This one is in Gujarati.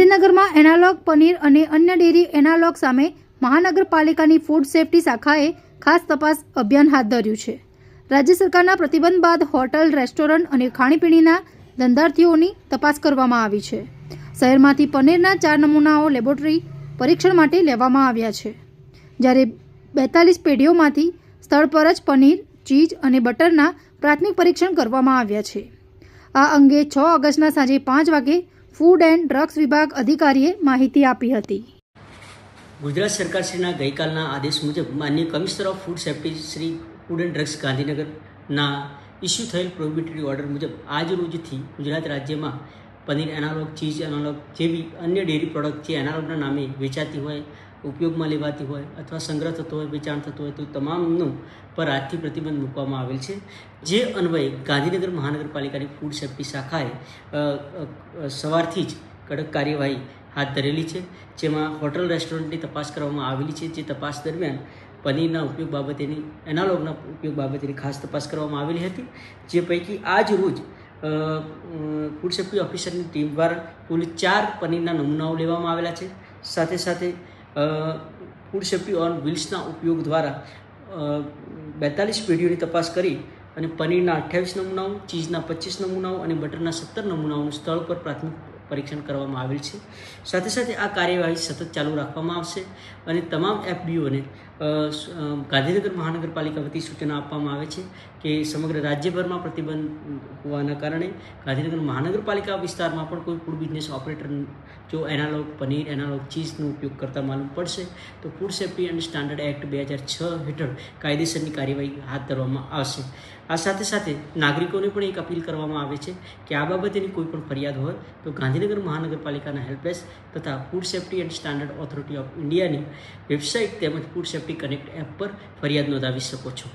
ગાંધીનગરમાં એનાલોગ પનીર અને અન્ય ડેરી એનાલોગ સામે મહાનગરપાલિકાની ફૂડ સેફ્ટી શાખાએ ખાસ તપાસ અભિયાન હાથ ધર્યું છે. રાજ્ય સરકારના પ્રતિબંધ બાદ હોટલ, રેસ્ટોરન્ટ અને ખાણીપીણીના ધંધાર્થીઓની તપાસ કરવામાં આવી છે. શહેરમાંથી પનીરના 4 નમૂનાઓ લેબોરેટરી પરીક્ષણ માટે લેવામાં આવ્યા છે, જ્યારે 42 પેઢીઓમાંથી સ્થળ પર જ પનીર, ચીઝ અને બટરના પ્રાથમિક પરીક્ષણ કરવામાં આવ્યા છે. આ અંગે 6 ઓગસ્ટના સાંજે 5 વાગે ફૂડ એન્ડ ડ્રગ્સ વિભાગ અધિકારીએ માહિતી આપી હતી. ગુજરાત સરકારશ્રીના ગઈકાલના આદેશ મુજબ માનનીય commissioner of food safety Shri food and drugs ગાંધીનગરના ઇસ્યુ થયેલ પ્રોહિબિટરી ઓર્ડર મુજબ આજ રોજથી ગુજરાત રાજ્યમાં પનીર એનાલોગ, ચીઝ એનાલોગ જેવી અન્ય ડેરી પ્રોડક્ટ જે એનાલોગના નામે વેચાતી હોય, ઉપયોગમાં લેવાતી હોય અથવા સંગ્રહ થતો હોય, વેચાણ થતું હોય તો તમામનું પર આજથી પ્રતિબંધ મૂકવામાં આવેલ છે. જે અન્વયે ગાંધીનગર મહાનગરપાલિકાની ફૂડ સેફ્ટી શાખાએ સવારથી જ કડક કાર્યવાહી હાથ ધરેલી છે, જેમાં હોટલ, રેસ્ટોરન્ટની તપાસ કરવામાં આવેલી છે. જે તપાસ દરમિયાન પનીરના ઉપયોગ બાબતેની, એનાલોગના ઉપયોગ બાબતેની ખાસ તપાસ કરવામાં આવેલી હતી. જે પૈકી આજ રોજ ફૂડ સેફ્ટી ઓફિસરની ટીમ દ્વારા કુલ 4 પનીરના નમૂનાઓ લેવામાં આવેલા છે. સાથે સાથે ફૂડ સેફ્ટી ઓન વ્હીલ્સના ઉપયોગ દ્વારા 42 પેઢીઓની તપાસ કરી અને પનીરના 28 નમૂનાઓ, ચીઝના 25 નમૂનાઓ અને બટરના 17 નમૂનાઓનું સ્થળ પર પ્રાથમિક પરીક્ષણ કરવામાં આવેલ છે. સાથે સાથે આ કાર્યવાહી સતત ચાલુ રાખવામાં આવશે અને તમામ એફડીઓને ગાંધીનગર મહાનગરપાલિકા વતી સૂચના આપવામાં આવે છે કે સમગ્ર રાજ્યભરમાં પ્રતિબંધ હોવાના કારણે ગાંધીનગર મહાનગરપાલિકા વિસ્તારમાં પણ કોઈ ફૂડ બિઝનેસ ઓપરેટર જો એનાલોગ પનીર, એનાલોગ ચીઝનો ઉપયોગ કરતા માલુમ પડશે તો food safety and standard act 2006 હેઠળ કાયદેસરની કાર્યવાહી હાથ ધરવામાં આવશે. આ સાથે સાથે નાગરિકોને પણ એક અપીલ કરવામાં આવે છે કે આ બાબતેની કોઈ પણ ફરિયાદ હોય તો ગાંધીનગર મહાનગરપાલિકાના હેલ્પડેસ્ક તથા food safety and standard authority of ઇન્ડિયાની વેબસાઇટ તેમજ ફૂડ સેફ્ટી કનેક્ટ એપ પર ફરિયાદ નોંધાવી શકો છો.